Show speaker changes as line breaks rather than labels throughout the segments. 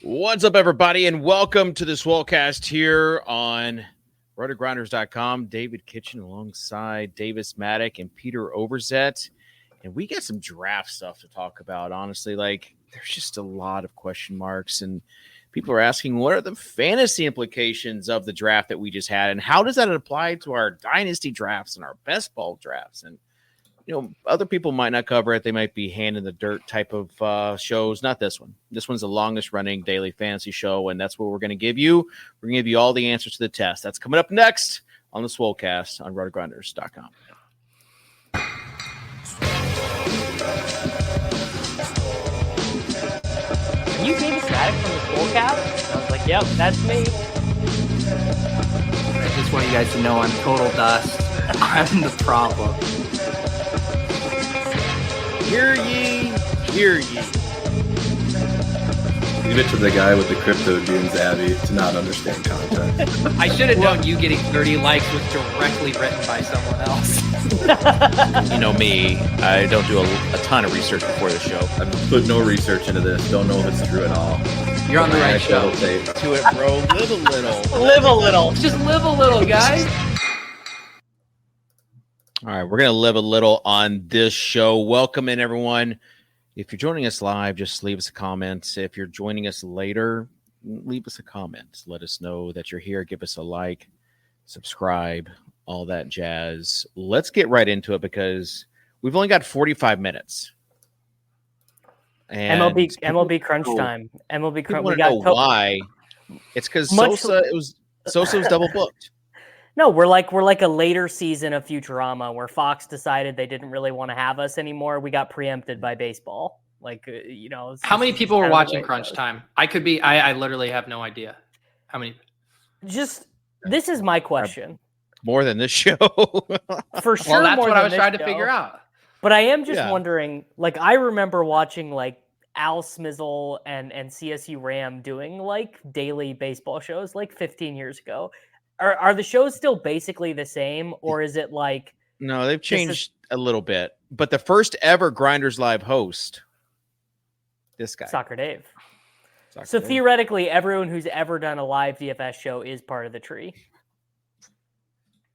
What's up, everybody, and welcome to the Swolecast here on rotogrinders.com. David Kitchen alongside Davis Maddock and Peter Overzet. And we got some draft stuff to talk about, honestly. Like, there's just a lot of question marks, and people are asking, what are the fantasy implications of the draft that we just had, and how does that apply to our dynasty drafts and our best ball drafts? And other people might not cover it. They might be hand in the dirt type of shows. Not this one. This one's the longest running daily fantasy show, and that's what we're going to give you. We're going to give you all the answers to the test. That's coming up next on the Swolecast on rotogrinders.com.
Are you Davis Maddock from the Swolecast? I was like, yep, that's me.
I just want you guys to know I'm total dust. I'm the problem.
Hear ye, hear ye.
Leave it to the guy with the crypto dunes, Abby, to not understand content.
I should have known you getting 30 likes was directly written by someone else.
You know me, I don't do a ton of research before the show.
I've put no research into this. Don't know if it's true at all.
You're on the right show.
To it, bro. Live a little.
Live a little.
Just live a little, guys.
All right, we're going to live a little on this show. Welcome in, everyone. If you're joining us live, just leave us a comment. If you're joining us later, leave us a comment. Let us know that you're here. Give us a like, subscribe, all that jazz. Let's get right into it because we've only got 45 minutes. And
MLB crunch time. MLB crunch.
We got why? It's because Sosa was double booked.
No, we're like a later season of Futurama where Fox decided they didn't really want to have us anymore. We got preempted by baseball.
How many people were watching Crunch Time? I literally have no idea. How many?
This is my question.
More than this show.
For sure.
Well, that's what I was trying to figure out.
But I am just wondering, I remember watching Al Smizzle and CSU Ram doing daily baseball shows 15 years ago. Are the shows still basically the same, or is it
No, they've changed a little bit. But the first ever Grinders Live host, this guy.
Soccer Dave. So theoretically, everyone who's ever done a live DFS show is part of the tree.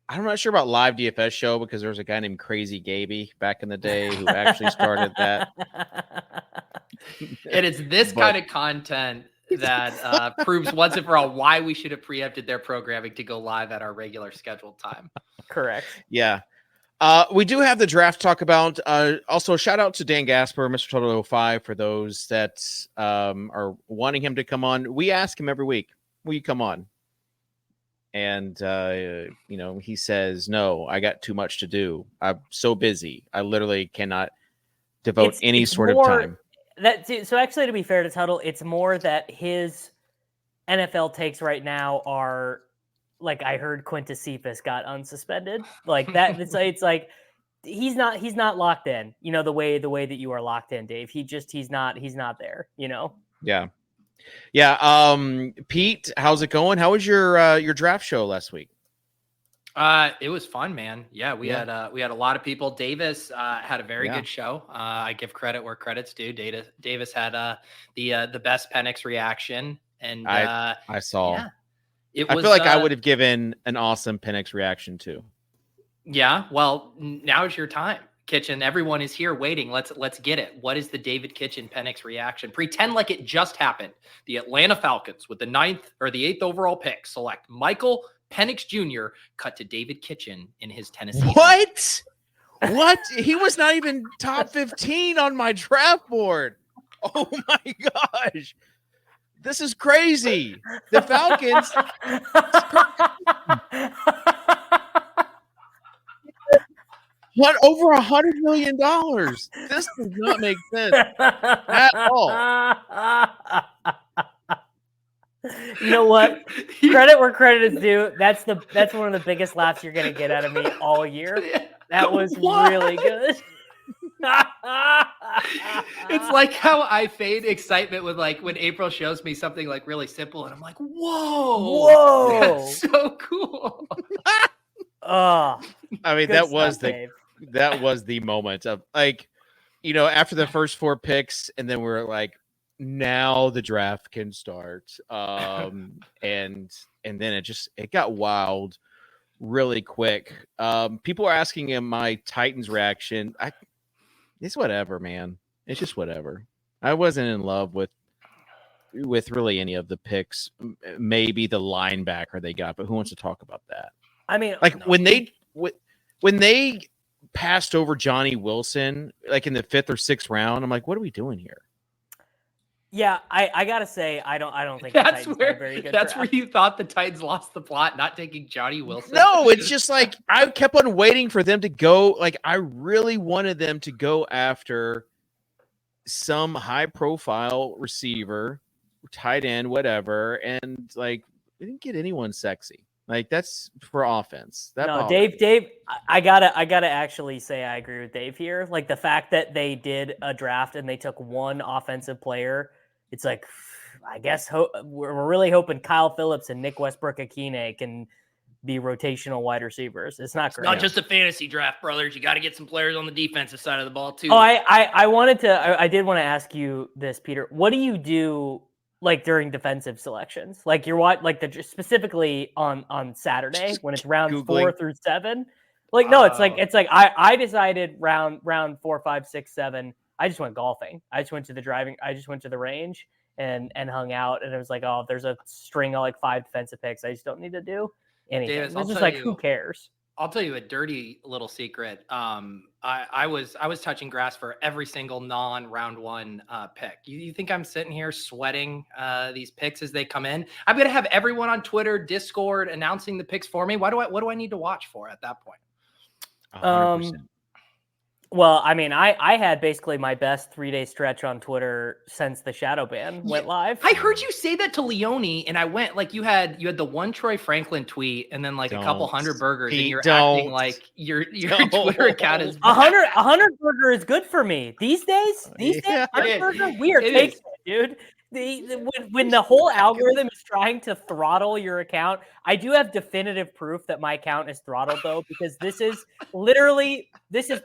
I'm not sure about live DFS show because there was a guy named Crazy Gaby back in the day who actually started that.
And it's this kind of content that proves once and for all why we should have preempted their programming to go live at our regular scheduled time.
Correct.
Yeah. We do have the draft to talk about. Also, shout out to Dan Gasper, Mr. Total 05, for those that are wanting him to come on. We ask him every week, will you come on? And, he says, no, I got too much to do. I'm so busy. I literally cannot devote any sort of time.
So actually, to be fair to Tuttle, it's more that his NFL takes right now are I heard Quintus Cephas got unsuspended. That. It's like he's not locked in. The way that you are locked in, Dave. He's not there.
Yeah. Pete, how's it going? How was your draft show last week?
It was fun, man. Yeah, we had a lot of people. Davis had a very good show. I give credit where credit's due. Davis had the best Penix reaction, and
I saw.
Yeah,
I feel like I would have given an awesome Penix reaction too.
Yeah, well, now's your time, Kitchen. Everyone is here waiting. Let's get it. What is the David Kitchen Penix reaction? Pretend like it just happened. The Atlanta Falcons with the 8th overall pick select Michael Penix Jr. cut to David Kitchen in his Tennessee.
What? He was not even top 15 on my draft board. Oh my gosh. This is crazy. The Falcons what over $100 million. This does not make sense at all.
You know what? Credit where credit is due. That's one of the biggest laughs you're gonna get out of me all year. That was really good.
It's like how I fade excitement with when April shows me something really simple, and I'm like, "Whoa, that's so cool."
I mean, that was
Dave.
that was the moment of after the first 4 picks, and then we're like, now the draft can start. And then it got wild really quick. People are asking him my Titans reaction. It's whatever, man. It's just whatever. I wasn't in love with really any of the picks. Maybe the linebacker they got, but who wants to talk about that?
I mean,
like when they passed over Johnny Wilson, like in the 5th or 6th round, I'm like, what are we doing here?
Yeah, I gotta say, I don't think that's very good.
That's where you thought the Titans lost the plot, not taking Johnny Wilson.
No, it's just like I kept on waiting for them to go. Like I really wanted them to go after some high-profile receiver, tight end, whatever, and like we didn't get anyone sexy. Like that's for offense.
Dave, I gotta actually say I agree with Dave here. Like the fact that they did a draft and they took one offensive player, it's like I guess we're really hoping Kyle Phillips and Nick Westbrook-Akine can be rotational wide receivers. It's not great.
Not just a fantasy draft, brothers. You got to get some players on the defensive side of the ball too.
Oh, I did want to ask you this, Peter. What do you do? Like during defensive selections, like specifically on Saturday when it's rounds Googling. 4 through 7, like no, it's like I decided round 4, 5, 6, 7. I just went golfing. I just went to the range and hung out, and it was like, oh, there's a string of like 5 defensive picks. I just don't need to do anything.
Davis,
it's just like who cares?
I'll tell you a dirty little secret. I was touching grass for every single non-round 1 pick. You think I'm sitting here sweating these picks as they come in? I'm gonna have everyone on Twitter, Discord announcing the picks for me. What do I need to watch for at that point?
100%.
Well, I mean, I had basically my best 3-day stretch on Twitter since the shadow ban went live.
I heard you say that to Leone, and I went like you had the one Troy Franklin tweet, and then like a couple hundred burgers, and you're acting like your Twitter account is
100 burger is good for me these days. 100 burger, we are taking it, dude. When the whole algorithm is trying to throttle your account, I do have definitive proof that my account is throttled though, because this is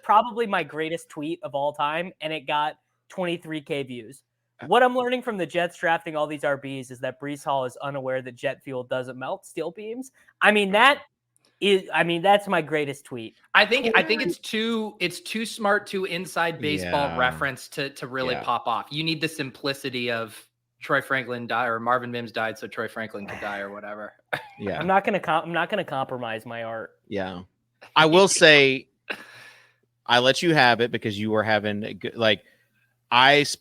probably my greatest tweet of all time, and it got 23K views. What I'm learning from the Jets drafting all these RBs is that Breece Hall is unaware that jet fuel doesn't melt steel beams. That's my greatest tweet.
I think it's too smart to inside baseball reference to really pop off. You need the simplicity of Troy Franklin died or Marvin Mims died, so Troy Franklin could die or whatever.
Yeah,
I'm not gonna compromise my art.
Yeah, I will say I let you have it because you were having a good. Like I was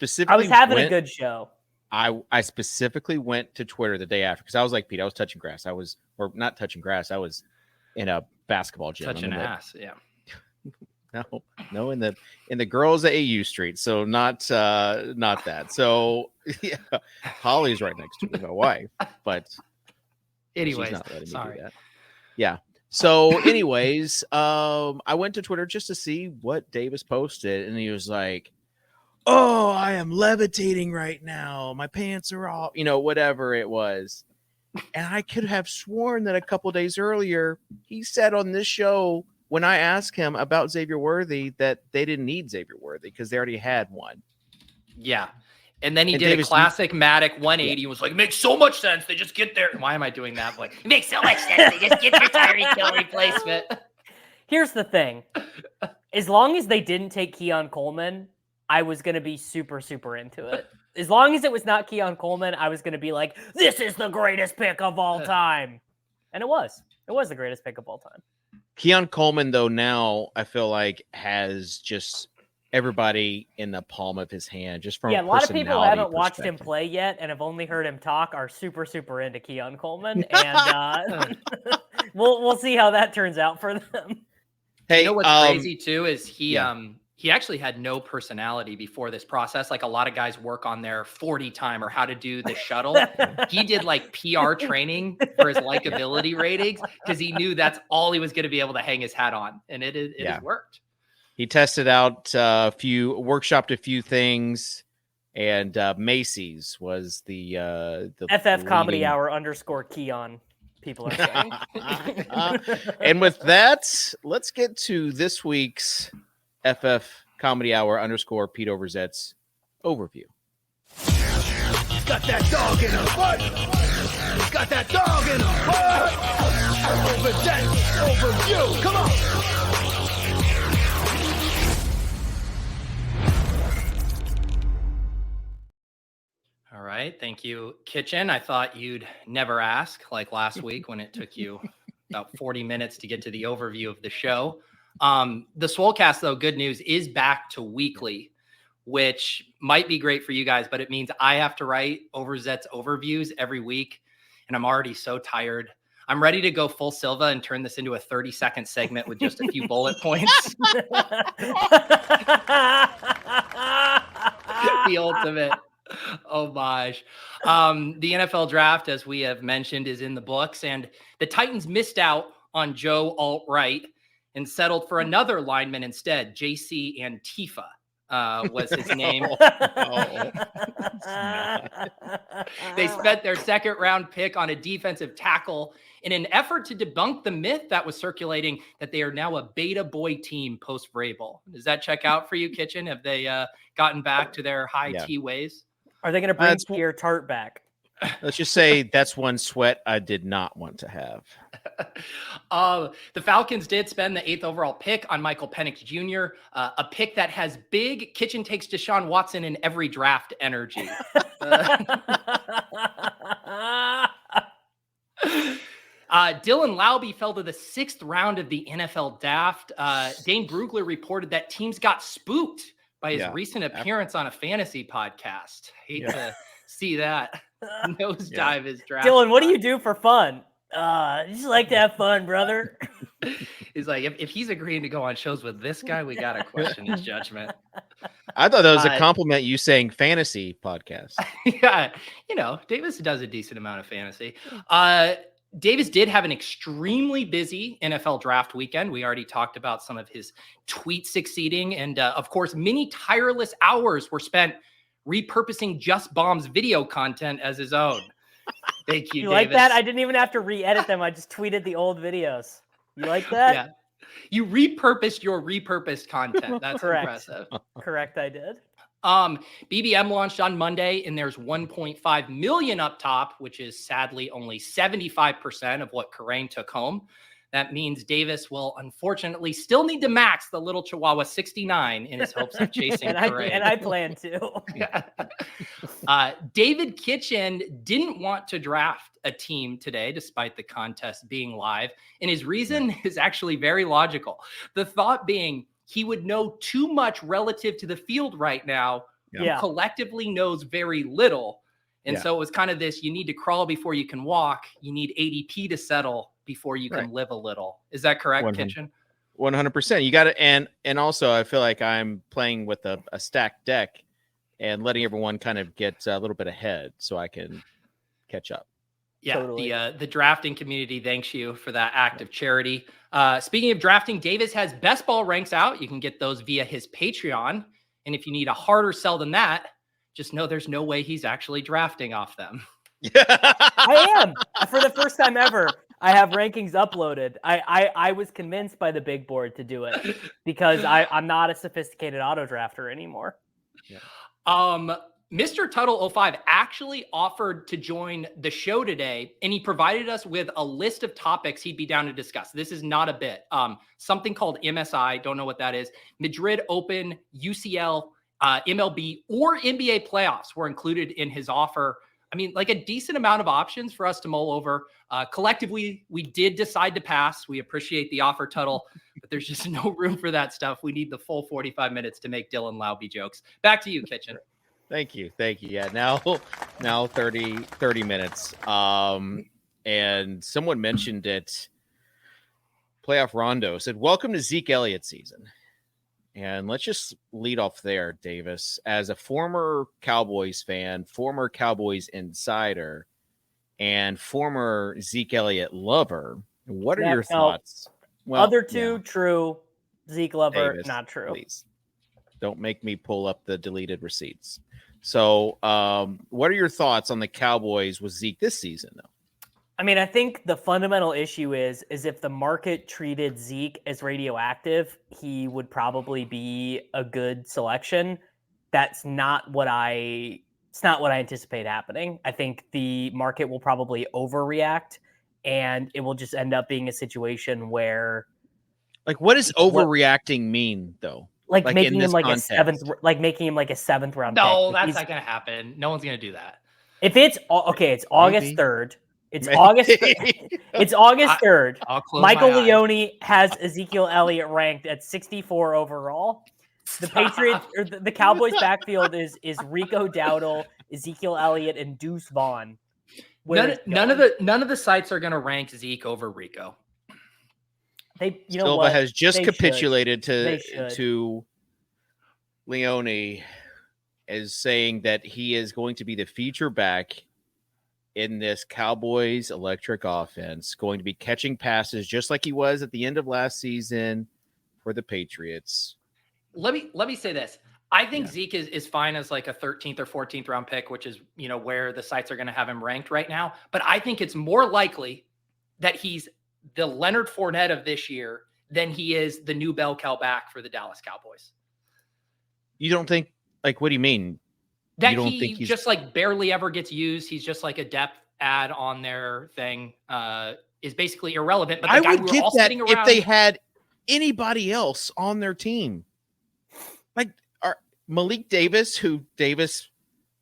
having
a good show.
I specifically went to Twitter the day after because I was like, Pete, I was touching grass. I was not touching grass. I was in a basketball gym.
Touching ass, yeah.
No, in the girls at AU Street. So not that. So yeah, Holly's right next to me, my wife. But
anyways,
she's not letting me do that. Yeah. So anyways, I went to Twitter just to see what Davis posted, and he was like, "Oh, I am levitating right now. My pants are off." Whatever it was. And I could have sworn that a couple days earlier he said on this show, when I asked him about Xavier Worthy, that they didn't need Xavier Worthy because they already had one.
Yeah. And then he did Davis, a classic Matic 180 and was like, it makes so much sense. They just get there. Why am I doing that? Like, it makes so much sense. They just get their Tyreek Hill replacement.
Here's the thing. As long as they didn't take Keon Coleman, I was going to be super, super into it. As long as it was not Keon Coleman, I was going to be like, this is the greatest pick of all time. And it was. It was the greatest pick of all time.
Keon Coleman, though, now I feel like has just everybody in the palm of his hand. Just from
a lot of people who haven't watched him play yet and have only heard him talk are super, super into Keon Coleman. And we'll see how that turns out for them.
Hey, what's crazy, too, is he actually had no personality before this process. Like a lot of guys work on their 40 time or how to do the shuttle. He did like PR training for his likability ratings because he knew that's all he was going to be able to hang his hat on. And it has worked.
He tested out workshopped a few things, and Macy's was the
FF Comedy Hour _ Keon. People are saying.
And with that, let's get to this week's FF Comedy Hour _ Pete Overzet's overview.
got that dog in him. What? He's got that dog in him. What? Over that, over you. Come on.
All right. Thank you, Kitchen. I thought you'd never ask, like last week when it took you about 40 minutes to get to the overview of the show. The Swolecast, though, good news, is back to weekly, which might be great for you guys, but it means I have to write Overzet's overviews every week, and I'm already so tired. I'm ready to go full Silva and turn this into a 30-second segment with just a few bullet points. The ultimate homage. The NFL draft, as we have mentioned, is in the books, and the Titans missed out on Joe Alt-Right and settled for another lineman instead. JC Antifa was his name. They spent their second round pick on a defensive tackle in an effort to debunk the myth that was circulating that they are now a beta boy team post Vrabel. Does that check out for you, Kitchen? Have they gotten back to their high T ways?
Are they going to bring Pierre Tart back?
Let's just say that's one sweat I did not want to have.
The Falcons did spend the 8th overall pick on Michael Penix Jr., a pick that has big Kitchen takes Deshaun Watson in every draft energy. Dylan Laube fell to the 6th round of the NFL draft. Dane Brugler reported that teams got spooked by his recent appearance on a fantasy podcast. Hate to see that. Nosedive is draft.
Dylan, what do you do for fun? Just like to have fun, brother.
He's like, if he's agreeing to go on shows with this guy, we got to question his judgment.
I thought that was a compliment, you saying fantasy podcast.
Yeah, Davis does a decent amount of fantasy. Davis did have an extremely busy NFL draft weekend. We already talked about some of his tweets succeeding. And of course, many tireless hours were spent repurposing Just Bomb's video content as his own. Thank you,
You
Davis.
like that? I didn't even have to re-edit them. I just tweeted the old videos. You like that?
Yeah. You repurposed your repurposed content. That's
Correct.
Impressive.
Correct, I did.
BBM launched on Monday, and there's 1.5 million up top, which is sadly only 75% of what Kerrang took home. That means Davis will unfortunately still need to max the little Chihuahua 69 in his hopes of chasing Kerrang.
And I plan to.
David Kitchen didn't want to draft a team today, despite the contest being live. And his reason is actually very logical. The thought being he would know too much relative to the field right now, who collectively knows very little. And so it was kind of this, you need to crawl before you can walk. You need ADP to settle before you can live a little. Is that correct,
100%.
Kitchen?
100%. You got it. And also I feel like I'm playing with a stacked deck and letting everyone kind of get a little bit ahead so I can catch up.
Yeah,
Totally.
The drafting community thanks you for that act of charity. Speaking of drafting, Davis has best ball ranks out. You can get those via his Patreon. And if you need a harder sell than that, just know there's no way he's actually drafting off them.
I am. For the first time ever, I have rankings uploaded. I was convinced by the big board to do it because I'm not a sophisticated auto drafter anymore.
Mr. Tuttle 05 actually offered to join the show today, and he provided us with a list of topics he'd be down to discuss. This is not a bit. Something called MSI, don't know what that is. Madrid Open, UCL, MLB, or NBA playoffs were included in his offer. I mean, like a decent amount of options for us to mull over. Collectively, we did decide to pass. We appreciate the offer, Tuttle, but there's just no room for that stuff. We need the full 45 minutes to make Dylan Laube jokes. Back to you, Kitchen.
Thank you. Yeah. Now 30 minutes. And someone mentioned it. Playoff Rondo said, "Welcome to Zeke Elliott season." And let's just lead off there, Davis. As a former Cowboys fan, former Cowboys insider, and former Zeke Elliott lover, what are your thoughts?
Well, other two, true. Zeke lover,
Davis,
not true.
Please don't make me pull up the deleted receipts. So what are your thoughts on the Cowboys with Zeke this season, though?
I mean, I think the fundamental issue is if the market treated Zeke as radioactive, he would probably be a good selection. That's not what I It's not what I anticipate happening. I think the market will probably overreact, and it will just end up being a situation where,
like, what does overreacting mean, though?
like
in
making him
this
like
context?
making him like a 7th round
No,
pick.
that's not going to happen. No one's going to do that.
If it's okay, it's August
Maybe.
3rd. It's
Maybe.
August. It's August 3rd.
I'll close
Michael
my eyes.
Leone has Ezekiel Elliott ranked at 64 overall. The Patriots or the Cowboys backfield is Rico Dowdle, Ezekiel Elliott, and Deuce Vaughn.
None of the sites are going to rank Zeke over Rico.
Silva has just capitulated
to
Leone as saying that he is going to be the feature back in this Cowboys electric offense, going to be catching passes just like he was at the end of last season for the Patriots.
Let me say this. I think Zeke is fine as like a 13th or 14th round pick, which is, where the sites are going to have him ranked right now. But I think it's more likely that he's the Leonard Fournette of this year than he is the new bell cow back for the Dallas Cowboys.
You don't think, like, what do you mean?
That
you don't
he
think he's
just like barely ever gets used. He's just like a depth add on their thing is basically irrelevant. But the
I
guy
would
we were
get
all
that
sitting around,
if they had anybody else on their team. Like Malik Davis, who Davis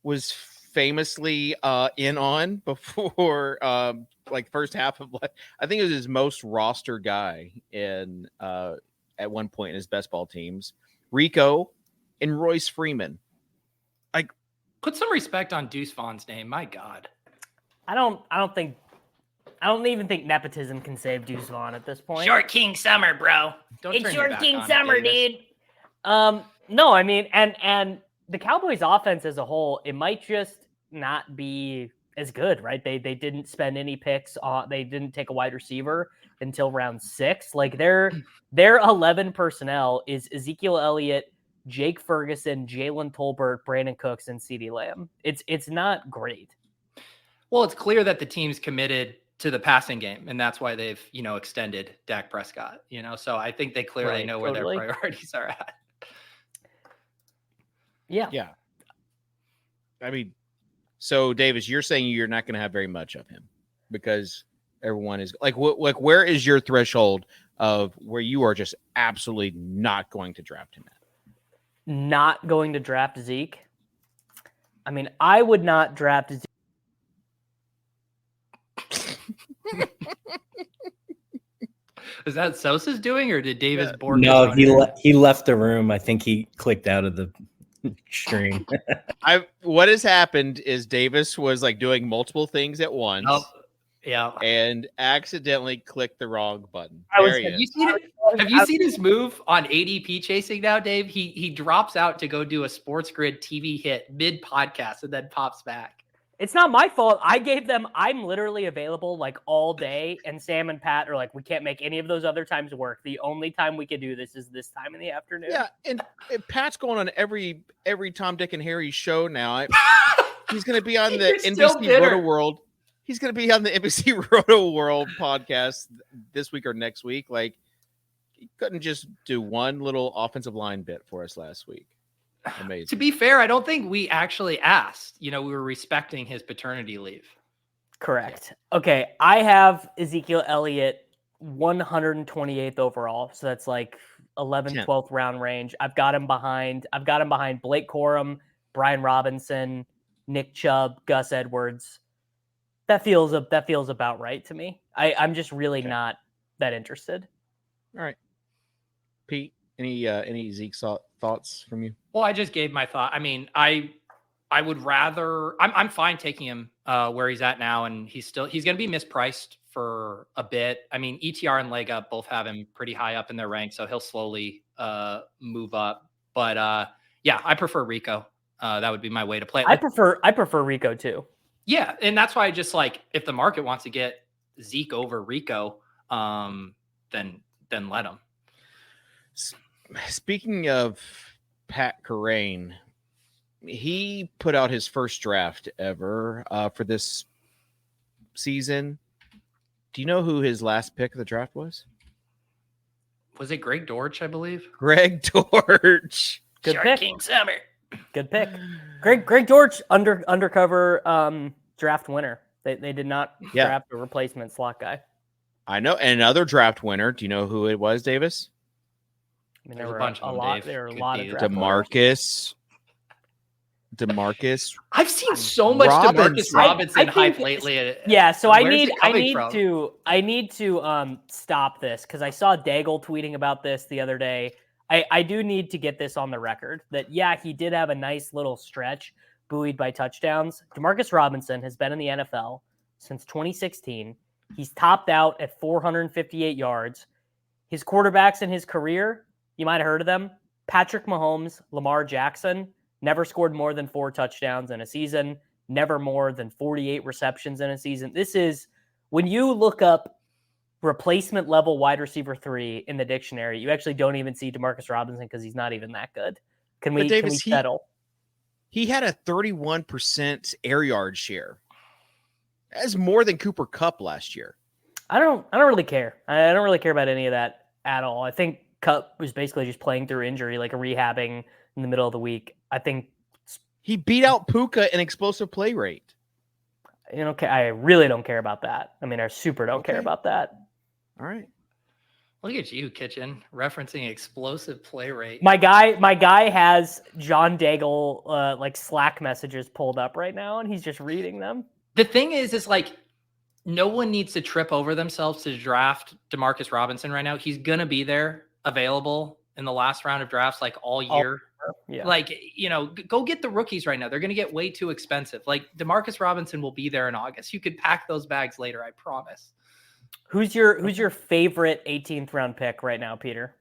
was famously in on before like first half of, I think it was his most roster guy in at one point in his best ball teams. Rico and Royce Freeman. Like,
put some respect on Deuce Vaughn's name. My God.
I don't even think nepotism can save Deuce Vaughn at this point.
Short King Summer, bro. Don't
It's
turn your
Short
back
King
on it,
Summer,
Davis.
dude. No, I mean, and the Cowboys offense as a whole, it might just not be as good, right? They didn't spend any picks on, they didn't take a wide receiver until round 6. Like their 11 personnel is Ezekiel Elliott, Jake Ferguson, Jalen Tolbert, Brandon Cooks, and CeeDee Lamb. It's not great.
Well, it's clear that the team's committed to the passing game, and that's why they've, extended Dak Prescott, so I think they clearly know where their priorities are at.
Yeah.
I mean, so Davis, you're saying you're not going to have very much of him because everyone is like, where is your threshold of where you are just absolutely not going to draft him at?
Not going to draft Zeke. I mean, I would not draft Zeke.
Is that Sosa's doing, or did Davis Borg?
No, he left the room. I think he clicked out of the stream.
What has happened is Davis was like doing multiple things at once.
Oh, yeah,
and accidentally clicked the wrong button.
Have you seen his move on ADP chasing now, Dave? He drops out to go do a Sports Grid TV hit mid podcast and then pops back.
It's not my fault. I'm literally available like all day, and Sam and Pat are like, we can't make any of those other times work. The only time we can do this is this time in the afternoon.
Yeah, and Pat's going on every Tom, Dick, and Harry show now. He's going to be on the NBC Roto World. He's going to be on the NBC Roto World podcast this week or next week. Like, he couldn't just do one little offensive line bit for us last week. Amazing.
To be fair, I don't think we actually asked. We were respecting his paternity leave.
Correct. Okay, I have Ezekiel Elliott 128th overall, so that's like 11th, 12th round range. I've got him behind Blake Corum, Brian Robinson, Nick Chubb, Gus Edwards. That feels about right to me. I'm just really not that interested.
All right, Pete. Any Zeke thoughts from you?
Well, I just gave my thought. I mean, I would rather. I'm fine taking him where he's at now, and he's going to be mispriced for a bit. I mean, ETR and Leg Up both have him pretty high up in their ranks, so he'll slowly move up. But yeah, I prefer Rico. That would be my way to play it.
I prefer Rico too. Yeah,
and that's why I just like, if the market wants to get Zeke over Rico, then let him.
Speaking of Pat Kerrane, he put out his first draft ever for this season. Do you know who his last pick of the draft was?
Was it Greg Dortch, I believe?
Greg Dortch.
Good pick.
King Summer.
Good pick. Greg George, undercover draft winner. They did not draft a replacement slot guy.
I know. And another draft winner. Do you know who it was, Davis?
I mean,
There's
there
a
were
bunch of
a
them,
lot.
Dave.
There were a
Could
lot
be
of draft
DeMarcus.
I've seen so much
Robinson.
DeMarcus Robinson
I
hype
think
lately.
Yeah, so I
Where's
need
it coming from?
to stop this because I saw Daigle tweeting about this the other day. I do need to get this on the record that he did have a nice little stretch buoyed by touchdowns. DeMarcus Robinson has been in the NFL since 2016. He's topped out at 458 yards. His quarterbacks in his career, you might have heard of them: Patrick Mahomes, Lamar Jackson. Never scored more than 4 touchdowns in a season. Never more than 48 receptions in a season. This is, when you look up replacement level wide receiver 3 in the dictionary, you actually don't even see DeMarcus Robinson because he's not even that good. Can we settle?
He had a 31% air yard share. That's more than Cooper Kupp last year.
I don't really care. I don't really care about any of that at all. I think Kupp was basically just playing through injury, like rehabbing in the middle of the week. I think
he beat out Puka in explosive play rate.
I really don't care about that. I mean, I super don't care about that.
All right.
Look at you, Kitchen, referencing explosive play rate.
My guy has John Daigle like Slack messages pulled up right now, and he's just reading them.
The thing is like no one needs to trip over themselves to draft DeMarcus Robinson right now. He's gonna be there, available in the last round of drafts, like all year.
Yeah.
Like, go get the rookies right now. They're gonna get way too expensive. Like DeMarcus Robinson will be there in August. You could pack those bags later, I promise.
Who's your favorite 18th round pick right now, Peter?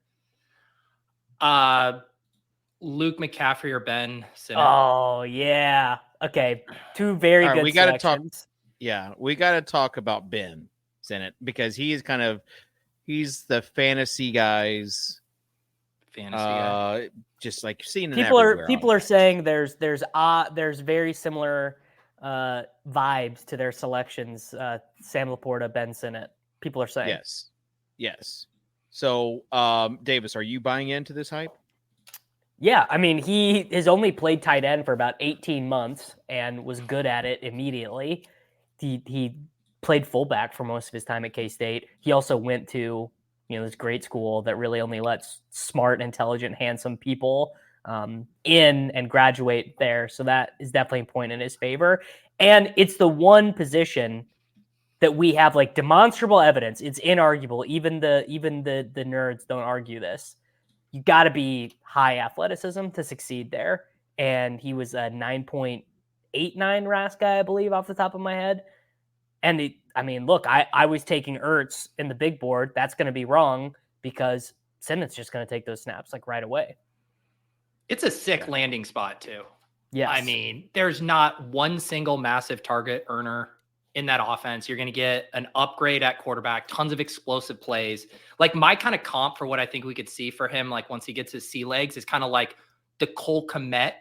Luke McCaffrey or Ben Simmons.
Oh yeah. Okay. 2 very good.
We got to talk. Yeah, we got to talk about Ben Sinnott because he's the fantasy guys.
Guy.
Just like seeing
people are saying there's very similar vibes to their selections. Sam Laporta, Ben Sinnott. People are saying
yes. So, Davis, are you buying into this hype?
Yeah, I mean, he has only played tight end for about 18 months and was good at it immediately. He played fullback for most of his time at K-State. He also went to this great school that really only lets smart, intelligent, handsome people in and graduate there. So that is definitely a point in his favor. And it's the one position that we have like demonstrable evidence. It's inarguable. Even the nerds don't argue this. You got to be high athleticism to succeed there. And he was a 9.89 RAS guy, I believe, off the top of my head. And look, I was taking Ertz in the big board. That's going to be wrong because Sinnott's just going to take those snaps like right away.
It's a sick landing spot too.
Yes.
I mean, there's not one single massive target earner in that offense. You're going to get an upgrade at quarterback, tons of explosive plays. Like my kind of comp for what I think we could see for him, like once he gets his sea legs, is kind of like the Cole Kmet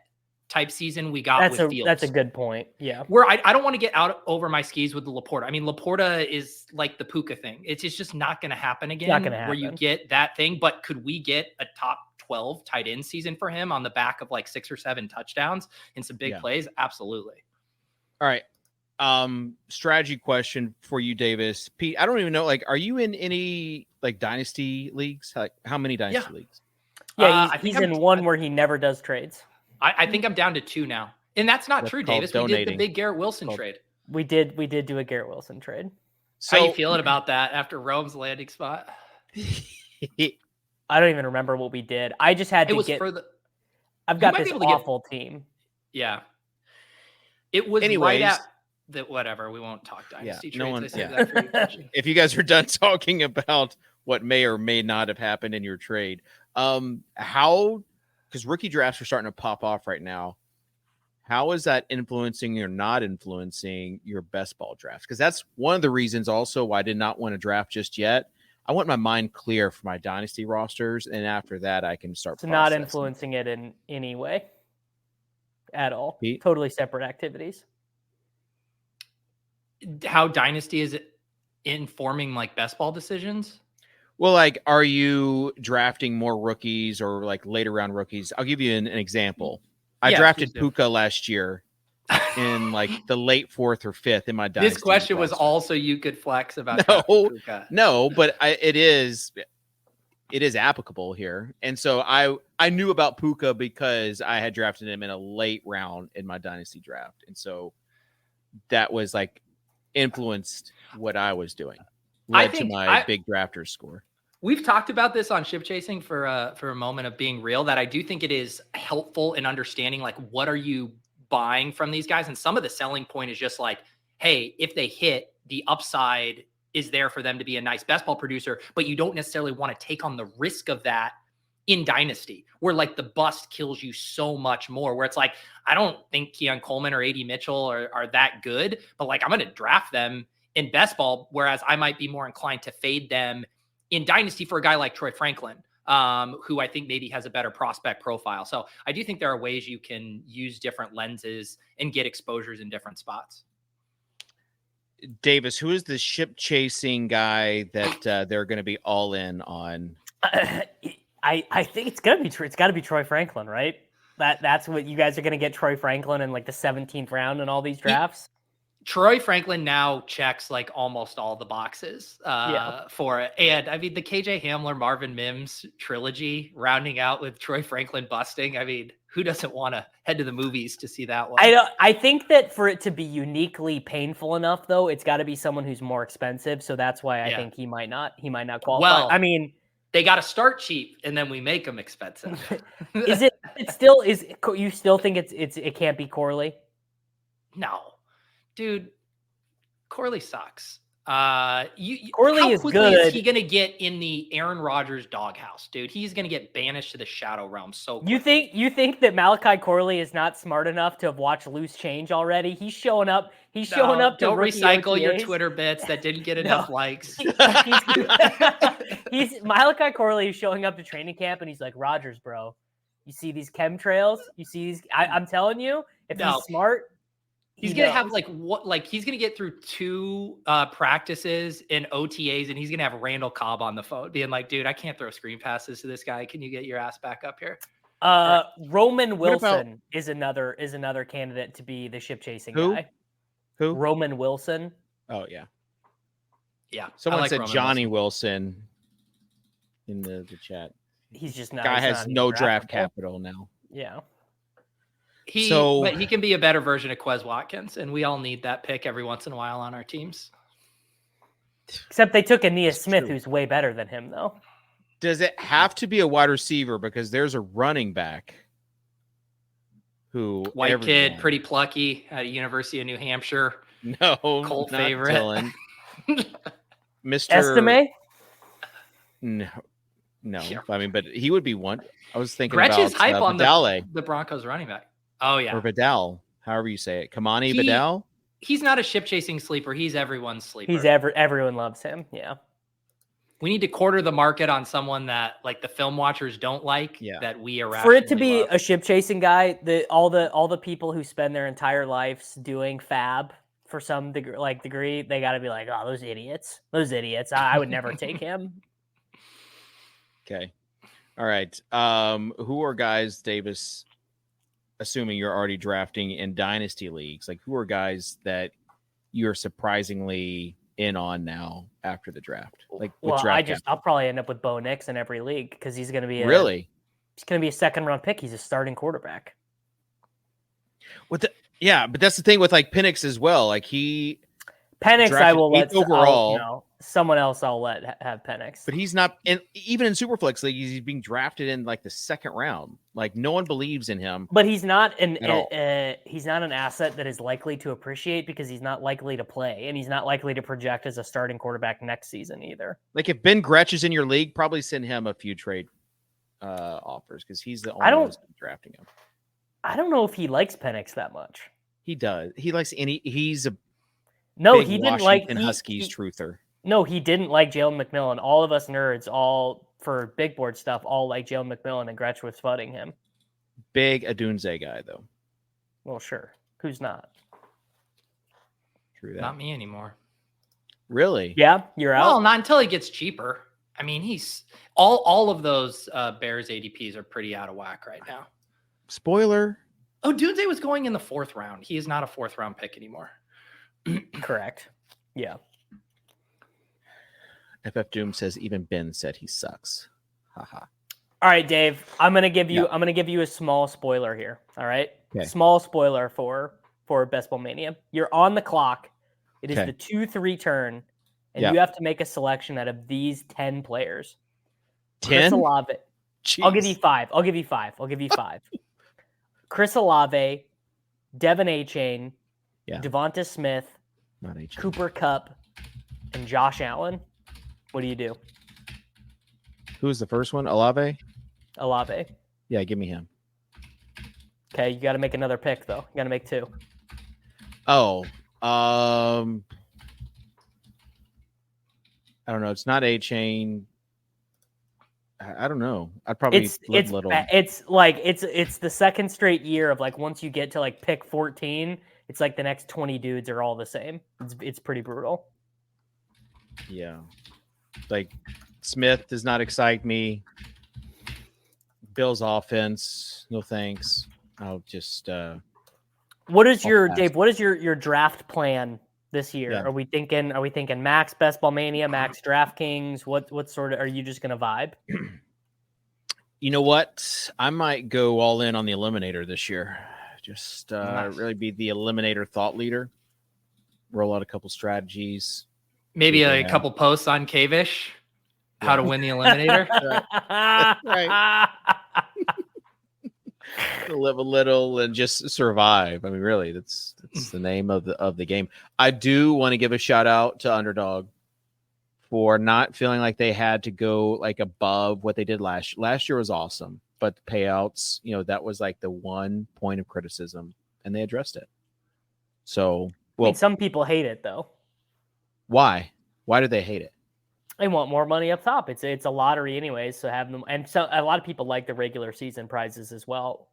type season we got with Fields.
That's a good point. Yeah.
Where I don't want to get out over my skis with the Laporta. I mean, Laporta is like the Puka thing. It's just not going to happen again.
Not going to happen.
Where you get that thing. But could we get a top 12 tight end season for him on the back of like 6 or 7 touchdowns and some big plays? Absolutely.
All right. Strategy question for you, Davis. Pete, I don't even know, like, are you in any like dynasty leagues? Like how many dynasty leagues?
Yeah, he's in one where he never does trades.
I think I'm down to 2 now. And that's not true, Davis. We did the big Garrett Wilson trade.
We did do a Garrett Wilson trade.
So, how you feeling about that after Rome's landing spot?
I don't even remember what we did. I just had to get I've got this awful team.
Yeah. It was right at that. Whatever. We won't talk dynasty trades.
If you guys are done talking about what may or may not have happened in your trade, because rookie drafts are starting to pop off right now. How is that influencing or not influencing your best ball drafts? Because that's one of the reasons also why I did not want to draft just yet. I want my mind clear for my dynasty rosters, and after that, I can start.
It's not influencing it in any way at all.
Pete?
Totally separate activities.
How dynasty is it informing like best ball decisions?
Well, like, are you drafting more rookies or like later round rookies? I'll give you an example. I
Yeah,
drafted
please do.
Puka last year in like the late 4th or 5th in my dynasty.
This question was
roster.
all so you could flex about drafting Puka.
No, but it is applicable here. And so I knew about Puka because I had drafted him in a late round in my dynasty draft. And so that was like influenced what I was doing. Led to my big drafters score.
We've talked about this on Ship Chasing for a moment of being real, that I do think it is helpful in understanding like what are you buying from these guys. And some of the selling point is just like, hey, if they hit, the upside is there for them to be a nice best ball producer, but you don't necessarily want to take on the risk of that in Dynasty, where like the bust kills you so much more, where it's like, I don't think Keon Coleman or AD Mitchell are that good, but like I'm going to draft them in best ball, whereas I might be more inclined to fade them in Dynasty for a guy like Troy Franklin, who I think maybe has a better prospect profile. So I do think there are ways you can use different lenses and get exposures in different spots.
Davis, who is the ship chasing guy that they're going to be all in on?
I think it's got to be Troy Franklin, right? That's what you guys are going to get, Troy Franklin in like the 17th round in all these drafts.
Troy Franklin now checks like almost all the boxes for it. And I mean, the KJ Hamler, Marvin Mims trilogy rounding out with Troy Franklin busting. I mean, who doesn't want to head to the movies to see that one?
I think that for it to be uniquely painful enough, though, it's got to be someone who's more expensive. So that's why I think he might not qualify.
Well,
I mean,
they got to start cheap and then we make them expensive.
You still think it can't be Corley?
No. Dude, Corley sucks.
Corley
how
is
quickly
good.
Is he going to get in the Aaron Rodgers doghouse, dude? He's going to get banished to the shadow realm so quickly.
You think that Malachi Corley is not smart enough to have watched Loose Change already? He's showing up. He's showing up to
don't
rookie
recycle
OTAs.
your Twitter bits that didn't get enough likes.
He's Malachi Corley is showing up to training camp and he's like, Rodgers, bro, you see these chemtrails? You see these? I'm telling you, if he's smart.
He's going to have he's going to get through 2 practices and OTAs and he's going to have Randall Cobb on the phone being like, dude, I can't throw screen passes to this guy. Can you get your ass back up here?
Roman Wilson is another candidate to be the ship chasing guy.
Who?
Roman Wilson.
Oh yeah.
Yeah.
Someone said Roman Johnny Wilson in the chat.
He's just not.
Guy has no draft capital now.
Yeah.
But he can be a better version of Quez Watkins, and we all need that pick every once in a while on our teams.
Except they took Aeneas Smith, who's way better than him, though.
Does it have to be a wide receiver? Because there's a running back who
white kid, pretty plucky at University of New Hampshire.
No,
Colt favorite.
Dylan. Mr.
Estime?
No. Yeah. I mean, but he would be one. I was thinking
Gretchen's
about
hype on
Vidal.
the Broncos running back. Oh, yeah.
Or Vidal, however you say it. Kamani Vidal?
He's not a ship-chasing sleeper. He's everyone's sleeper.
Everyone loves him, yeah.
We need to quarter the market on someone that, like, the film watchers don't like, that we are
for it to be a ship-chasing guy, all the people who spend their entire lives doing fab for some degree, they got to be like, oh, those idiots. I would never take him.
Okay. All right. Who are guys, Davis, assuming you're already drafting in dynasty leagues, like who are guys that you're surprisingly in on now after the draft? Like,
I'll probably end up with Bo Nix in every league because he's going to be he's going to be a 2nd round pick. He's a starting quarterback.
But that's the thing with like Penix as well. Like
Penix, I will let
overall.
Someone else I'll let have Penix.
But he's not, and even in Superflex league, he's being drafted in like the 2nd round. Like no one believes in him.
But he's not he's not an asset that is likely to appreciate because he's not likely to play, and he's not likely to project as a starting quarterback next season either.
Like if Ben Gretsch is in your league, probably send him a few trade offers because he's the only one drafting him.
I don't know if he likes Penix that much.
He does. He likes he's a
he didn't like
Huskies truther.
No, he didn't like Jalen McMillan. All of us nerds, all for big board stuff, all like Jalen McMillan, and Gretsch was fudding him.
Big Adunze guy, though.
Well, sure. Who's not?
True that.
Not me anymore.
Really?
Yeah, you're out?
Well, not until he gets cheaper. I mean, he's all of those Bears ADPs are pretty out of whack right now.
Spoiler.
Oh, Dunze was going in the 4th round. He is not a 4th round pick anymore.
Correct. Yeah.
FF Doom says even Ben said he sucks. Haha.
All right, Dave. I'm gonna give you a small spoiler here. All right.
Okay.
Small spoiler for Best Ball Mania. You're on the clock. It is
Okay.
the 2-3 turn, and
Yeah.
you have to make a selection out of these 10 players.
10?
Chris Olave. I'll give you 5. I'll give you 5. Chris Olave, Devin Achane,
Yeah.
Devonta Smith,
Not H.
Cooper Kupp, and Josh Allen. What do you do?
Who's the first one? Olave?
Olave.
Yeah, give me him.
Okay, you got to make another pick though. You got to make 2.
Oh, I don't know. It's not A-Chain. I don't know. I'd probably
It's
little.
it's the second straight year of like once you get to like pick 14, it's like the next 20 dudes are all the same. It's pretty brutal.
Yeah. Like Smith does not excite me. Bill's offense, no thanks. I'll just
What is
I'll
your
pass.
Dave? What is your draft plan this year?
Yeah.
Are we thinking Max Best Ball Mania, Max DraftKings? What sort of are you just gonna vibe?
You know what? I might go all in on the Eliminator this year. Just
Nice.
really be the Eliminator thought leader. Roll out a couple strategies.
Maybe
Yeah.
a couple posts on Kavish, how to win the Eliminator.
Right. Live a little and just survive. I mean, really, that's the name of the game. I do want to give a shout out to Underdog for not feeling like they had to go like above what they did last year was awesome, but the payouts, that was like the one point of criticism, and they addressed it. So,
I mean, some people hate it though.
why do they hate it?
They want more money up top. It's a lottery anyways, so have them. And so a lot of people like the regular season prizes as well.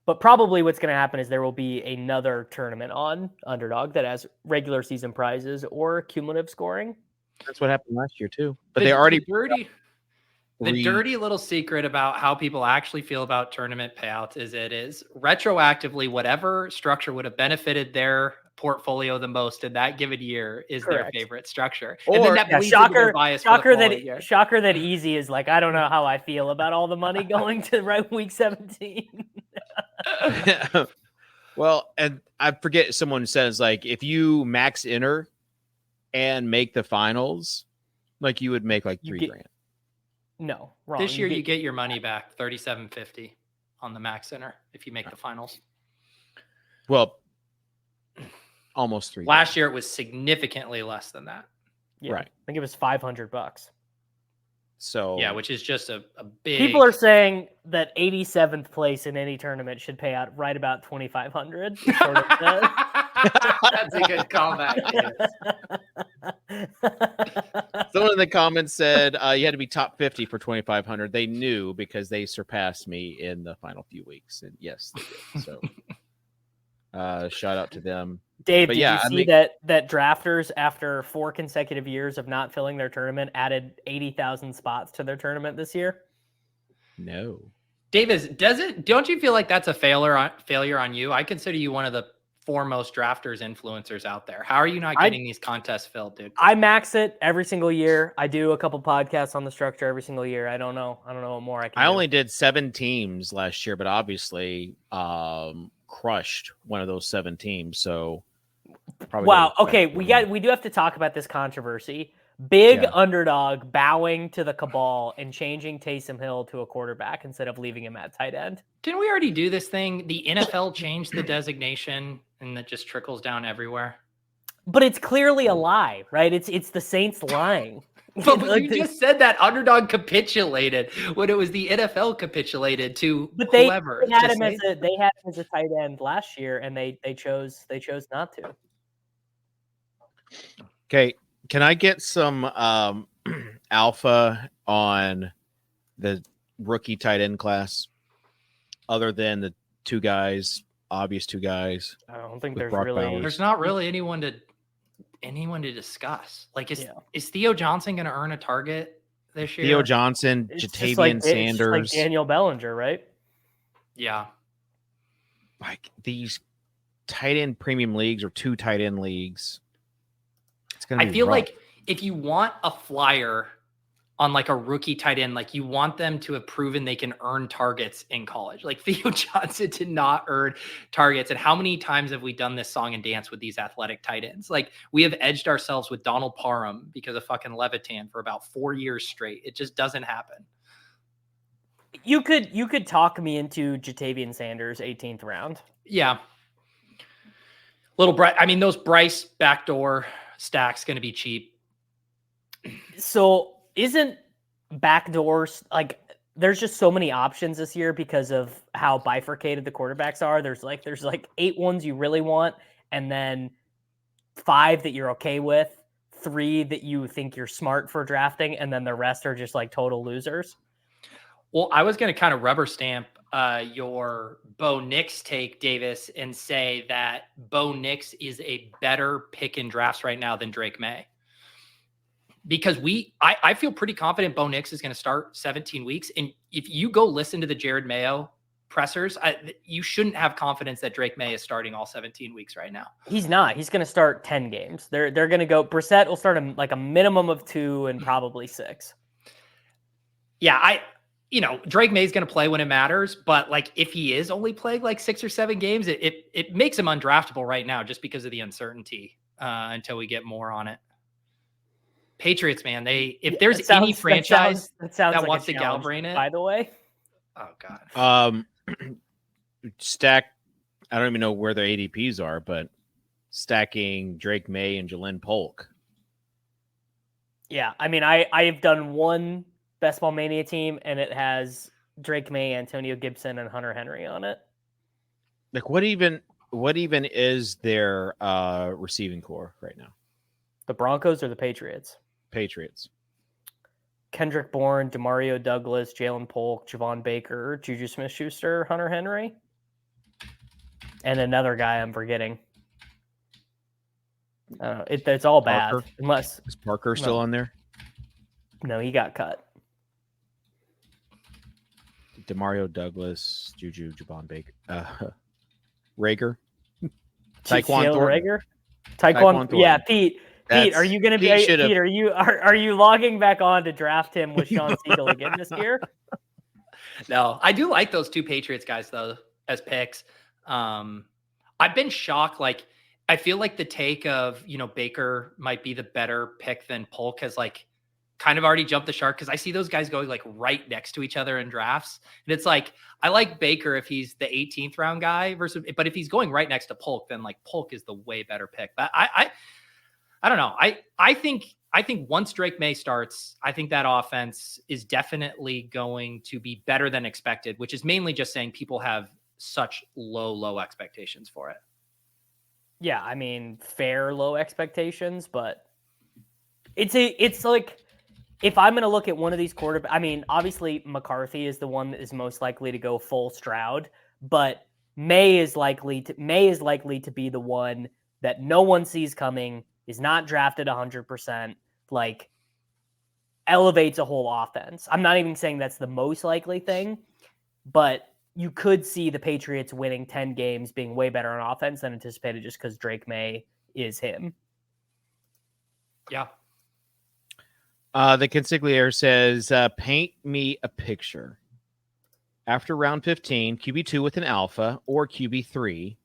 But probably what's going to happen is there will be another tournament on Underdog that has regular season prizes or cumulative scoring.
That's what happened last year too. But they already
the dirty little secret about how people actually feel about tournament payouts is it is retroactively whatever structure would have benefited their portfolio the most in that given year is
Correct.
their favorite structure.
Or-
and then that bleeds into their bias for the following year.
Shocker that Easy is like, I don't know how I feel about all the money going to right week 17.
Well, and I forget someone says like if you max enter and make the finals, like you would make like $3,000.
No, wrong.
This year you get your money back, $37.50 on the max center if you make the finals.
Well, almost $3,000.
Last year it was significantly less than that.
Yeah,
Right.
I think it was $500.
So
Yeah, which is just a big.
People are saying that 87th place in any tournament should pay out right about $2,500. Sort of says.
That's a good callback.
someone in the comments said you had to be top 50 for 2,500. They knew because they surpassed me in the final few weeks, and yes, they did. So, shout out to them.
Dave,
But
did
yeah,
you
I
see
mean-
that drafters, after 4 consecutive years of not filling their tournament, added 80,000 spots to their tournament this year?
No.
Davis, don't you feel like that's a failure on you? I consider you one of the foremost drafters influencers out there. How are you not getting these contests filled, dude?
I max it every single year. I do a couple podcasts on the structure every single year. I don't know what more I can
I
do.
only did 7 teams last year, but obviously crushed one of those 7 teams. So probably
Wow.
don't
Okay,
expect
we do have to talk about this controversy. Big
Yeah.
Underdog bowing to the cabal and changing Taysom Hill to a quarterback instead of leaving him at tight end.
Didn't we already do this thing? The NFL changed the designation and that just trickles down everywhere.
But it's clearly a lie, right? It's the Saints lying.
But
Like
you
the-
just said that Underdog capitulated when it was the NFL capitulated to
But they
whoever.
had
to
him as
say-
they had him as a tight end last year, and they chose not to.
Okay, can I get some alpha on the rookie tight end class other than the obvious two guys?
I don't think
With
there's
Brock
really.
Bowers.
There's not really anyone to discuss. Like, is Theo Johnson going to earn a target this year?
Theo Johnson,
It's just
Jatavian
like,
Sanders.
It's just like Daniel Bellinger, right?
Yeah.
Like these tight end premium leagues or 2 tight end leagues. It's gonna be
I feel
rough.
like if you want a flyer on like a rookie tight end, like you want them to have proven they can earn targets in college. Like Theo Johnson did not earn targets. And how many times have we done this song and dance with these athletic tight ends? Like we have edged ourselves with Donald Parham because of fucking Levitan for about 4 years straight. It just doesn't happen.
You could talk me into Jatavian Sanders 18th round.
Yeah. Little Bryce. I mean, those Bryce backdoor stacks going to be cheap.
So isn't backdoors like there's just so many options this year because of how bifurcated the quarterbacks are. There's like 8 ones you really want, and then 5 that you're okay with, 3 that you think you're smart for drafting, and then the rest are just like total losers.
Well, I was going to kind of rubber stamp your Bo Nix take, Davis, and say that Bo Nix is a better pick in drafts right now than Drake May. Because I feel pretty confident Bo Nix is going to start 17 weeks. And if you go listen to the Jared Mayo pressers, you shouldn't have confidence that Drake May is starting all 17 weeks right now.
He's not. He's going to start 10 games. They're going to go. Brissett will start like a minimum of 2 and probably 6.
Yeah, Drake May is going to play when it matters, but like if he is only playing like 6 or 7 games, it makes him undraftable right now just because of the uncertainty until we get more on it. Patriots, man, if there's any franchise that wants to Galbrain it,
by the way.
Oh God.
Stack. I don't even know where their ADPs are, but stacking Drake May and Jalen Polk.
Yeah, I mean, I've done one Best Ball Mania team, and it has Drake May, Antonio Gibson, and Hunter Henry on it.
Like, what even is their receiving core right now?
The Broncos or the Patriots?
Patriots.
Kendrick Bourne, Demario Douglas, Jalen Polk, Javon Baker, Juju Smith-Schuster, Hunter Henry, and another guy I'm forgetting. I don't know. It's all bad.
Parker?
Unless
Is Parker still on there?
No, he got cut.
Demario Douglas, Juju, Javon Baker, Rager, Tyquan Thornton.
Rager? Tyquan, yeah, Pete. Pete, are you going to be? Pete, are you logging back on to draft him with Sean Siegel again this year?
No, I do like those 2 Patriots guys though as picks. I've been shocked. Like, I feel like the take of Baker might be the better pick than Polk has like kind of already jumped the shark because I see those guys going like right next to each other in drafts, and it's like I like Baker if he's the 18th round guy but if he's going right next to Polk, then like Polk is the way better pick. But I don't know. I think once Drake May starts, I think that offense is definitely going to be better than expected, which is mainly just saying people have such low expectations for it.
Yeah, I mean, fair low expectations, but it's like if I'm going to look at one of these quarterbacks, I mean, obviously McCarthy is the one that is most likely to go full Stroud, but May is likely to be the one that no one sees coming, is not drafted 100%, like elevates a whole offense. I'm not even saying that's the most likely thing, but you could see the Patriots winning 10 games being way better on offense than anticipated just because Drake May is him.
Yeah.
The Consigliere says, paint me a picture. After round 15, QB2 with an alpha or QB3,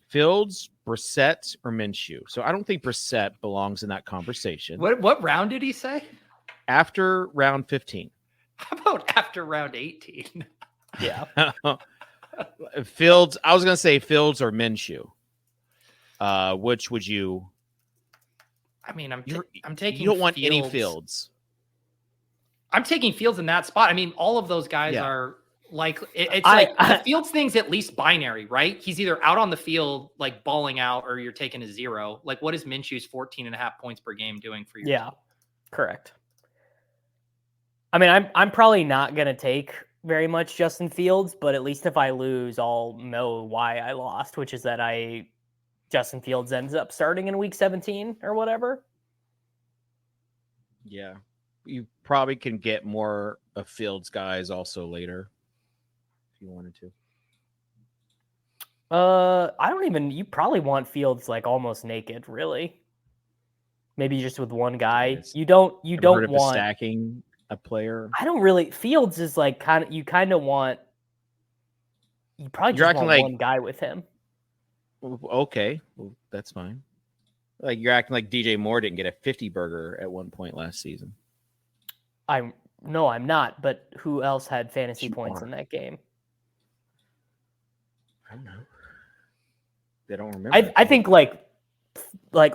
Fields, Brissett, or Minshew. So I don't think Brissett belongs in that conversation.
What round did he say?
After round 15.
How about after round 18?
Yeah.
Fields, I was going to say Fields or Minshew. Which would you?
I mean, I'm taking.
You don't want
Fields.
any Fields.
I'm taking Fields in that spot. I mean, all of those guys are like the Fields thing's at least binary, right? He's either out on the field like balling out, or you're taking a 0. Like, what is Minshew's 14.5 points per game doing for you?
Yeah, correct. I mean, I'm probably not gonna take very much Justin Fields, but at least if I lose, I'll know why I lost, which is that Justin Fields ends up starting in week 17 or whatever.
Yeah. You probably can get more of Fields guys also later if you wanted to.
I don't even. You probably want Fields like almost naked, really. Maybe just with one guy.
Yes.
You don't
Heard of
want
stacking a player.
I don't really. Fields is like kind of want. You probably
You're
just
acting
want
like-
one guy with him.
Okay, well, that's fine. Like you're acting like DJ Moore didn't get a 50 burger at one point last season.
I'm not. But who else had fantasy
You
points
are.
in that game?
I don't know. They don't remember.
I think like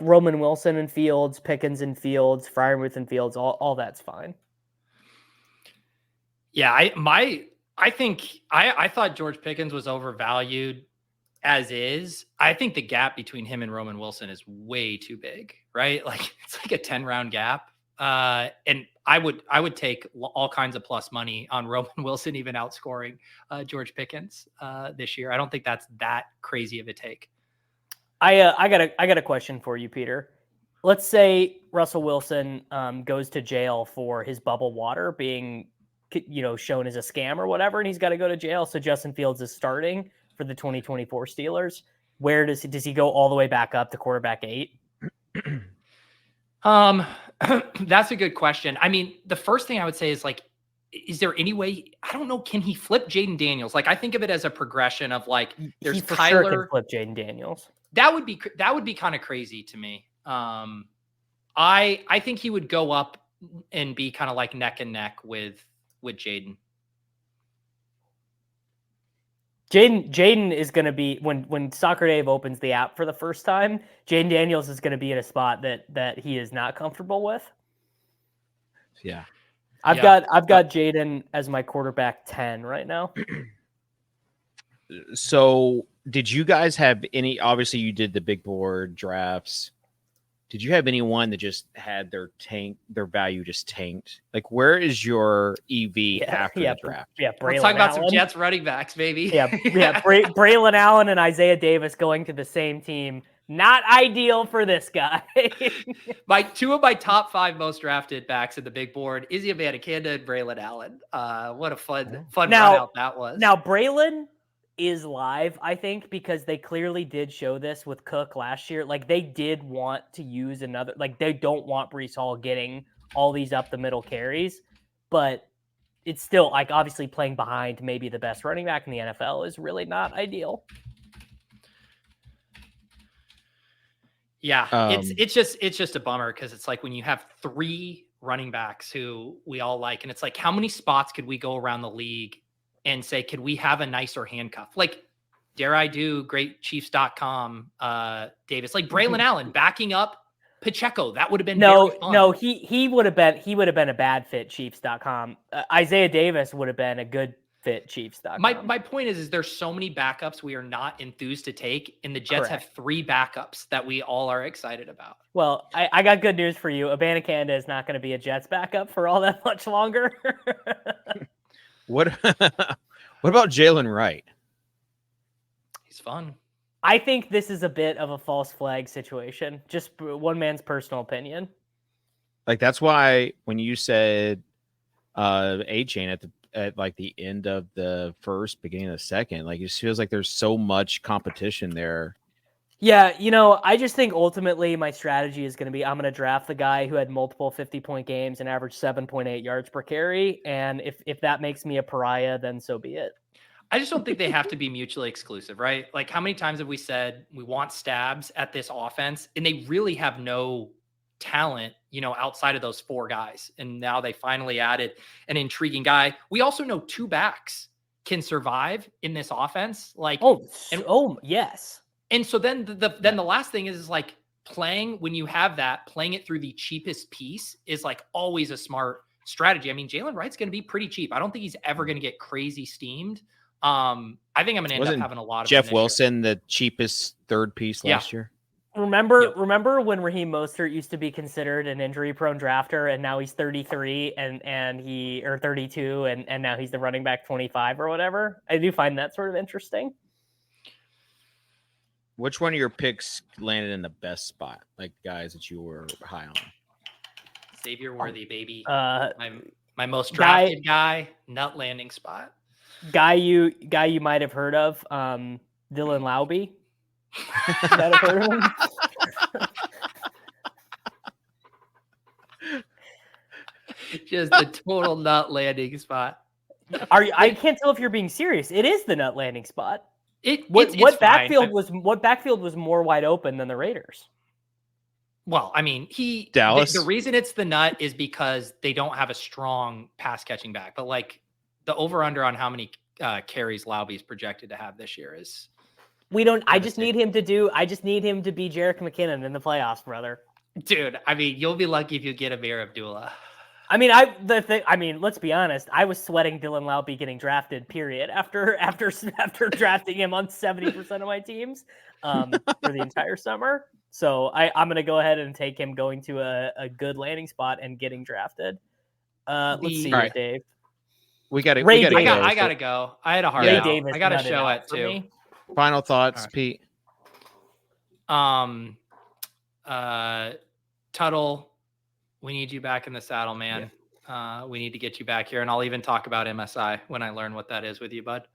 Roman Wilson and Fields, Pickens and Fields, Freiermuth and Fields, all that's fine.
Yeah, I think I thought George Pickens was overvalued as is. I think the gap between him and Roman Wilson is way too big, right? Like it's like a 10-round gap. And I would take all kinds of plus money on Roman Wilson even outscoring George Pickens this year. I don't think that's that crazy of a take. I
got a question for you, Peter. Let's say Russell Wilson goes to jail for his bubble water being shown as a scam or whatever, and he's got to go to jail. So Justin Fields is starting for the 2024 Steelers. Where does he go all the way back up to quarterback 8?
That's a good question. I mean, the first thing I would say is like, is there any way? I don't know. Can he flip Jaden Daniels? Like, I think of it as a progression of like, there's
he for
Kyler.
Sure can flip Jaden Daniels.
That would be kind of crazy to me. I think he would go up and be kind of like neck and neck with Jaden.
Jaden is going to be when Soccer Dave opens the app for the first time. Jaden Daniels is going to be in a spot that he is not comfortable with.
Yeah,
I've got Jaden as my quarterback 10 right now.
So, did you guys have any? Obviously, you did the big board drafts. Did you have anyone that just had their value just tanked? Like, where is your EV after the draft?
Yeah,
let's talk about some Jets running backs, baby.
Yeah. Braylon Allen and Isaiah Davis going to the same team. Not ideal for this guy.
Two of my top 5 most drafted backs in the big board, Izzy Abanikanda and Braylon Allen. What a fun run out that was.
Now, Braylon is live, I think, because they clearly did show this with Cook last year. Like, they did want to use another, like, they don't want Breece Hall getting all these up the middle carries, but it's still, like, obviously playing behind maybe the best running back in the NFL is really not ideal.
Yeah, it's just a bummer because it's like when you have 3 running backs who we all like, and it's like, how many spots could we go around the league and say, could we have a nicer handcuff? Like, dare I do great Chiefs.com, Davis, like Braylon Allen backing up Pacheco. That would have been very fun.
No, he would have been a bad fit Chiefs.com. Isaiah Davis would have been a good fit Chiefs.com.
My point is there's so many backups we are not enthused to take, and the Jets have 3 backups that we all are excited about.
Well, I got good news for you. Abanikanda is not going to be a Jets backup for all that much longer.
What about Jalen Wright?
He's fun.
I think this is a bit of a false flag situation. Just one man's personal opinion.
Like, that's why when you said A-Chain at like the end of the first, beginning of the second, like, it just feels like there's so much competition there.
Yeah, I just think ultimately my strategy is going to be I'm going to draft the guy who had multiple 50-point games and averaged 7.8 yards per carry. And if that makes me a pariah, then so be it.
I just don't think they have to be mutually exclusive, right? Like, how many times have we said we want stabs at this offense, and they really have no talent, outside of those 4 guys. And now they finally added an intriguing guy. We also know 2 backs can survive in this offense. Like,
yes.
And so then the last thing is like playing when you have that, playing it through the cheapest piece is like always a smart strategy. I mean, Jalen Wright's going to be pretty cheap. I don't think he's ever going to get crazy steamed. I think I'm going to end up having a lot of
Jeff Wilson, the cheapest third piece last year.
Remember when Raheem Mostert used to be considered an injury-prone drafter, and now he's 33 or 32, and now he's the running back 25 or whatever? I do find that sort of interesting.
Which one of your picks landed in the best spot? Like, guys that you were high on?
Xavier Worthy, baby. My most drafted guy, nut landing spot.
Guy you might have heard of. Dylan Laube. You might have heard of him.
Just a total nut landing spot.
I can't tell if you're being serious. It is the nut landing spot.
It's
What
fine.
backfield was more wide open than the Raiders?
Well, I mean,
Dallas.
The reason it's the nut is because they don't have a strong pass catching back. But like the over under on how many carries Laube is projected to have this year is.
We don't. I just need him to be Jerick McKinnon in the playoffs, brother.
Dude, I mean, you'll be lucky if you get Amir Abdullah.
I mean, let's be honest. I was sweating Dylan Laube getting drafted. Period. After drafting him on 70% of my teams for the entire summer. So I'm gonna go ahead and take him going to a good landing spot and getting drafted. Let's see,
right.
Dave.
We got to.
I gotta go. I had a hard out.
Davis
I got to show
nutted
it
for
too.
me.
Final thoughts,
right.
Pete.
Tuttle, we need you back in the saddle, man.
Yeah.
We need to get you back here, and I'll even talk about MSI when I learn what that is with you, bud.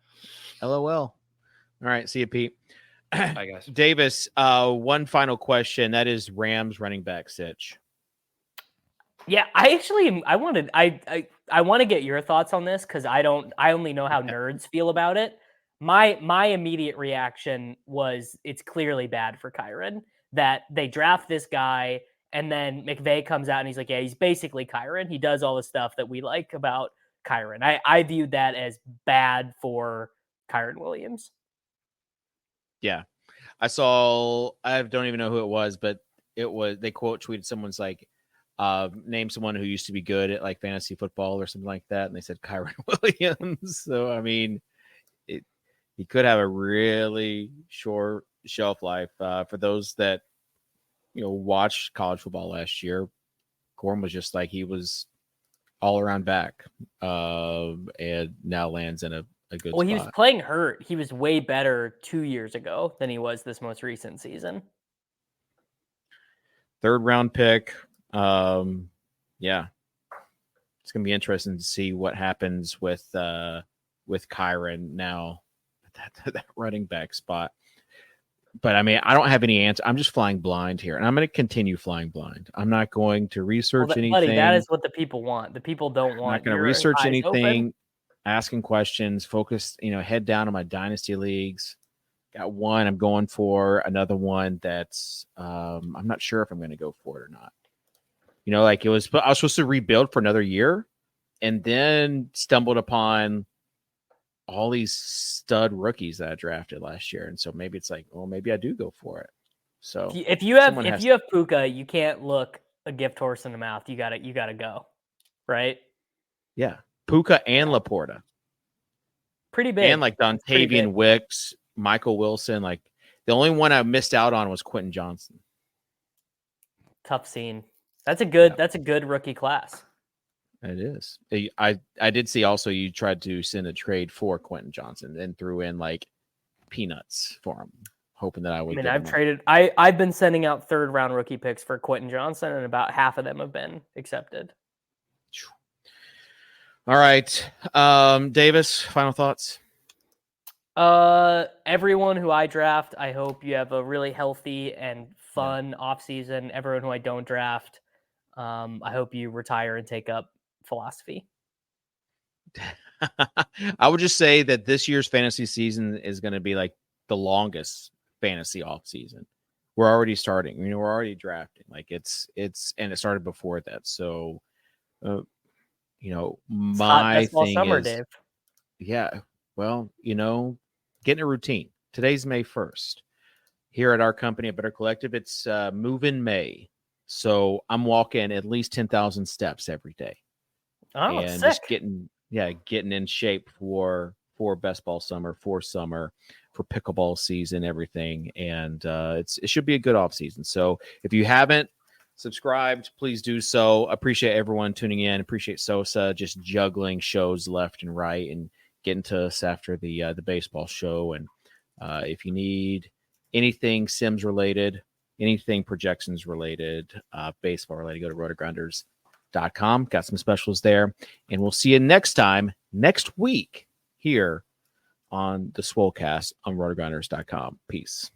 LOL. All right, see you, Pete.
Bye, guys.
Davis, one final question. That is Rams running back Sitch.
Yeah, I want to get your thoughts on this because I only know how nerds feel about it. My immediate reaction was it's clearly bad for Kyron that they draft this guy and then McVay comes out and he's like, yeah, he's basically Kyron. He does all the stuff that we like about Kyron. I viewed that as bad for Kyron Williams.
Yeah. I don't even know who it was, but they quote tweeted someone's like, name someone who used to be good at like fantasy football or something like that. And they said Kyron Williams. So, I mean, he could have a really short shelf life. For those that, watched college football last year, Gorm was just like, he was all around back, and now lands in a good spot.
He was playing hurt. He was way better 2 years ago than he was this most recent season.
3rd round pick. Yeah, it's gonna be interesting to see what happens with Kyron now at that running back spot. But I mean, I don't have any answer. I'm just flying blind here, and I'm going to continue flying blind. I'm not going to research anything.
Buddy, that is what the people want. The people don't want.
I'm not going to research anything. Asking questions. Focus. Head down on my dynasty leagues. Got one I'm going for. Another one that's I'm not sure if I'm going to go for it or not. I was supposed to rebuild for another year, and then stumbled upon all these stud rookies that I drafted last year. And so maybe it's like, well, maybe I do go for it. So
if you have Puka, you can't look a gift horse in the mouth. You gotta go. Right.
Yeah. Puka and Laporta.
Pretty big.
And like Dontavian Wicks, Michael Wilson. Like the only one I missed out on was Quentin Johnson.
Tough scene. That's a good rookie class.
It is. I did see also you tried to send a trade for Quentin Johnson and threw in like peanuts for him, hoping that I would.
I've been sending out 3rd round rookie picks for Quentin Johnson, and about half of them have been accepted.
All right. Davis, final thoughts.
Everyone who I draft, I hope you have a really healthy and fun offseason. Everyone who I don't draft, I hope you retire and take up philosophy.
I would just say that this year's fantasy season is going to be like the longest fantasy off season. We're already starting. We're already drafting. Like it's and it started before that. So, my thing summer, is, Dave. Yeah. Well, getting a routine. Today's May 1st. Here at our company at Better Collective, it's move-in May. So I'm walking at least 10,000 steps every day.
Oh,
and
sick.
Just getting in shape for best ball summer, for pickleball season, everything. And it should be a good off season. So if you haven't subscribed, please do so. Appreciate everyone tuning in. Appreciate Sosa just juggling shows left and right and getting to us after the baseball show. And if you need anything Sims related, anything projections related, baseball related, go to rotogrinders.com. Got some specials there. And we'll see you next week here on the Swolecast on rotogrinders.com. Peace.